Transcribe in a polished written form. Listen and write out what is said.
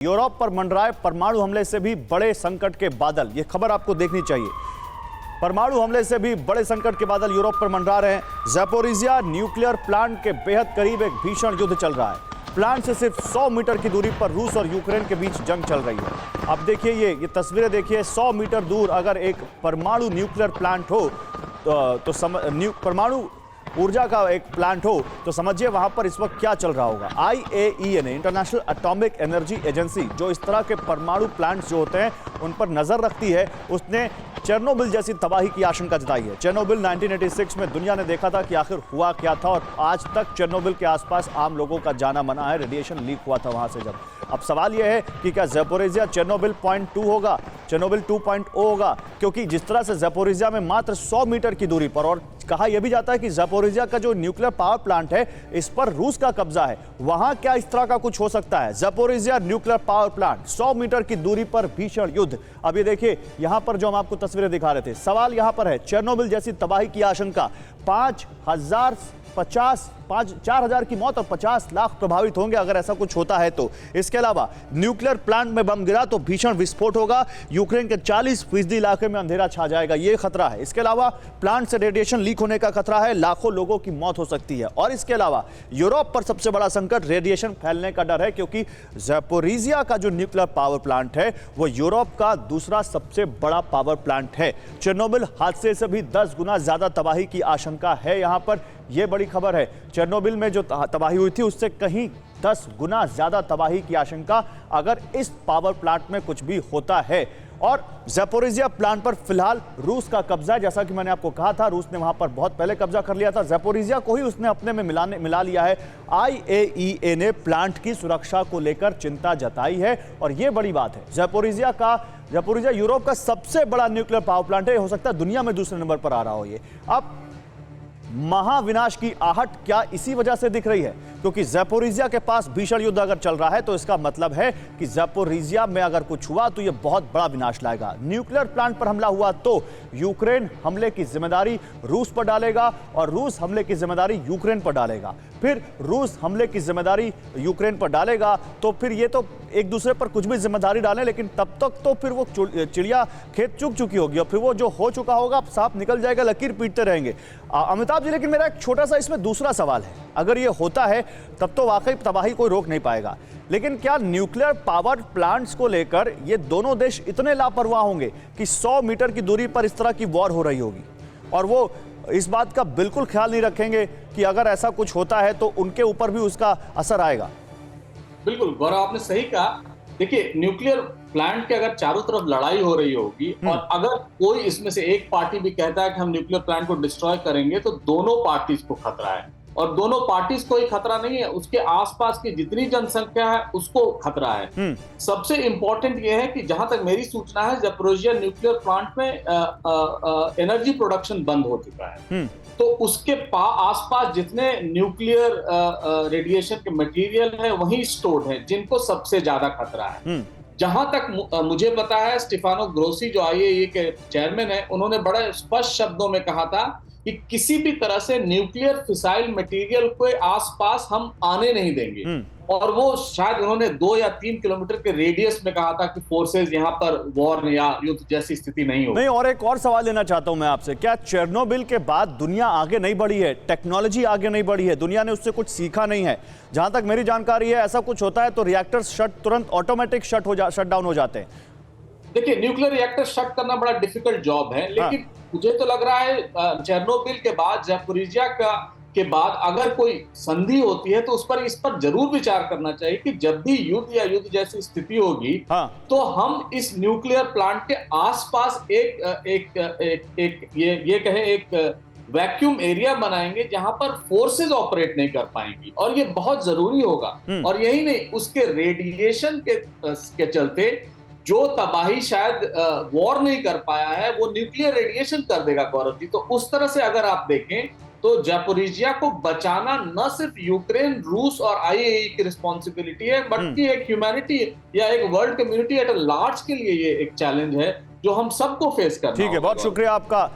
Europe पर मंडराए परमाणु हमले से भी बड़े संकट के बादल, ये खबर आपको देखनी चाहिए। परमाणु हमले से भी बड़े संकट के बादल यूरोप पर मंडरा रहे हैं। ज़ैपोरिज़िया न्यूक्लियर प्लांट के बेहद करीब एक भीषण युद्ध चल रहा है। प्लांट से सिर्फ 100 मीटर की दूरी पर रूस और यूक्रेन के बीच जंग चल रही है। अब देखिए ये तस्वीरें देखिए, 100 मीटर दूर अगर एक परमाणु न्यूक्लियर प्लांट हो तो परमाणु ऊर्जा का एक प्लांट हो तो समझिए वहां पर इस वक्त क्या चल रहा होगा। IAEA ने, इंटरनेशनल एटॉमिक एनर्जी एजेंसी, जो इस तरह के परमाणु प्लांट्स जो होते हैं उन पर नजर रखती है, उसने चेरनोबिल जैसी तबाही की आशंका जताई है। चेरनोबिल 1986 में दुनिया ने देखा था कि आखिर हुआ क्या था, और आज तक चेरनोबिल के आसपास आम लोगों का जाना मना है। रेडिएशन लीक हुआ था वहां से जब। अब सवाल यह है कि क्या ज़ैपोरिज़िया चेरनोबिल 0.2 होगा, चेरनोबिल 2.0 होगा, क्योंकि जिस तरह से ज़ैपोरिज़िया में मात्र 100 मीटर की दूरी पर, और कहा यह भी जाता है कि ज़ैपोरिज़िया का जो न्यूक्लियर पावर प्लांट है इस पर रूस का कब्जा है, वहां क्या इस तरह का कुछ हो सकता है। Zaporizhzhia nuclear power plant, 100 metre की दूरी पर भीषण युद्ध। अब ये देखिए यहां पर जो हम आपको तस्वीरें दिखा रहे थे, सवाल यहां पर है चेरनोबिल जैसी तबाही की आशंका, 4,000 की मौत और 50 लाख प्रभावित होंगे अगर ऐसा कुछ होता है तो। इसके अलावा न्यूक्लियर प्लांट में बम गिरा तो भीषण विस्फोट होगा, यूक्रेन के 40% इलाके में अंधेरा छा जाएगा, यह खतरा है। इसके अलावा प्लांट से रेडिएशन लीक होने का खतरा है, लाखों लोगों की मौत हो सकती है। और इसके अलावा यूरोप पर सबसे बड़ा संकट रेडिएशन फैलने का डर है, क्योंकि ज़ैपोरिज़िया का जो न्यूक्लियर पावर प्लांट है वो यूरोप का दूसरा सबसे बड़ा पावर प्लांट है। चेरनोबिल हादसे से भी 10 गुना ज्यादा तबाही की आशंका है यहां पर। यह बड़ी खबर है, चेरनोबिल में जो तबाही हुई थी उससे कहीं 10 गुना ज्यादा तबाही की आशंका अगर इस पावर प्लांट में कुछ भी होता है। और ज़ैपोरिज़िया प्लांट पर फिलहाल रूस का कब्जा है, जैसा कि मैंने आपको कहा था, रूस ने वहां पर बहुत पहले कब्जा कर लिया था। ज़ैपोरिज़िया को ही उसने अपने में मिला लिया है। IAEA ने प्लांट की सुरक्षा को लेकर चिंता जताई है, और यह बड़ी बात है। ज़ैपोरिज़िया यूरोप का सबसे बड़ा न्यूक्लियर पावर प्लांट है, हो सकता है दुनिया में दूसरे नंबर पर आ रहा हो ये। अब महाविनाश की आहट क्या इसी वजह से दिख रही है, क्योंकि ज़ैपोरिज़िया के पास भीषण युद्ध अगर चल रहा है तो इसका मतलब है कि ज़ैपोरिज़िया में अगर कुछ हुआ तो यह बहुत बड़ा विनाश लाएगा। न्यूक्लियर प्लांट पर हमला हुआ तो यूक्रेन हमले की जिम्मेदारी रूस पर डालेगा, और रूस हमले की जिम्मेदारी यूक्रेन पर डालेगा। फिर रूस हमले की जिम्मेदारी यूक्रेन पर डालेगा तो फिर ये तो एक दूसरे पर कुछ भी जिम्मेदारी डालें, लेकिन तब तक तो फिर वो चिड़िया खेत चुग चुकी होगी, और फिर वो जो हो चुका होगा सांप निकल जाएगा, लकीर पीटते रहेंगे। अमिताभ जी, लेकिन मेरा एक छोटा सा इसमें दूसरा सवाल है, अगर ये होता है तब तो वाकई तबाही कोई रोक नहीं पाएगा, लेकिन क्या न्यूक्लियर पावर प्लांट्स को लेकर ये दोनों देश इतने लापरवाह होंगे कि 100 मीटर की दूरी पर इस तरह की वॉर हो रही होगी, और वो इस बात का बिल्कुल ख्याल नहीं रखेंगे कि अगर ऐसा कुछ होता है तो उनके ऊपर भी उसका असर आएगा? बिल्कुल गौरव, आपने सही कहा। देखिए, न्यूक्लियर प्लांट के अगर चारों तरफ लड़ाई हो रही होगी और अगर कोई इसमें से एक पार्टी भी कहता है कि हम न्यूक्लियर प्लांट को डिस्ट्रॉय करेंगे, तो दोनों पार्टीज को खतरा है। और दोनों पार्टीज को ही खतरा नहीं है, उसके आसपास की जितनी जनसंख्या है उसको खतरा है। सबसे इंपॉर्टेंट यह है कि जहां तक मेरी सूचना है, ज़ैपोरिज़िया न्यूक्लियर प्लांट में एनर्जी प्रोडक्शन बंद हो चुका है, तो उसके आसपास जितने न्यूक्लियर रेडिएशन के मटेरियल है वही स्टोर्ड है, जिनको सबसे ज्यादा खतरा है। जहां तक मुझे पता है, स्टेफानो ग्रोसी जो IAEA के चेयरमैन है, उन्होंने बड़े स्पष्ट शब्दों में कहा था कि किसी भी तरह से न्यूक्लियर फिसाइल मटेरियल के आसपास हम आने नहीं देंगे। और वो शायद उन्होंने 2 या 3 किलोमीटर के रेडियस में कहा था कि फोर्सेस यहाँ पर वॉर या युद्ध जैसी स्थिति नहीं होगी। नहीं, और एक और सवाल लेना चाहता हूं मैं आपसे, क्या चेरनोबिल के बाद दुनिया आगे नहीं बढ़ी है, टेक्नोलॉजी आगे नहीं बढ़ी है, दुनिया ने उससे कुछ सीखा नहीं है? जहां तक मेरी जानकारी है, ऐसा कुछ होता है तो रिएक्टर्स तुरंत ऑटोमेटिक शट डाउन हो जाते हैं। देखिए, न्यूक्लियर रिएक्टर शट करना बड़ा डिफिकल्ट जॉब है, लेकिन मुझे तो लग रहा है चेरनोबिल के बाद, ज़ैपोरिज़िया के बाद अगर कोई संधि होती है तो इस पर जरूर विचार करना चाहिए कि जब भी युद्ध या युद्ध जैसी स्थिति होगी तो हम इस न्यूक्लियर प्लांट के आसपास एक वैक्यूम एरिया बनाएंगे जहां पर फोर्सेस ऑपरेट नहीं कर पाएंगी, और ये बहुत जरूरी होगा। और यही नहीं, उसके रेडिएशन के चलते जो तबाही शायद वॉर नहीं कर पाया है वो न्यूक्लियर रेडिएशन कर देगा गौरव जी। तो उस तरह से अगर आप देखें तो ज़ैपोरिज़िया को बचाना न सिर्फ यूक्रेन, रूस और IAEA की रिस्पॉन्सिबिलिटी है, बल्कि एक ह्यूमैनिटी या एक world community at a large के लिए ये एक चैलेंज है जो हम सबको फेस करना है। ठीक है, बहुत शुक्रिया आपका।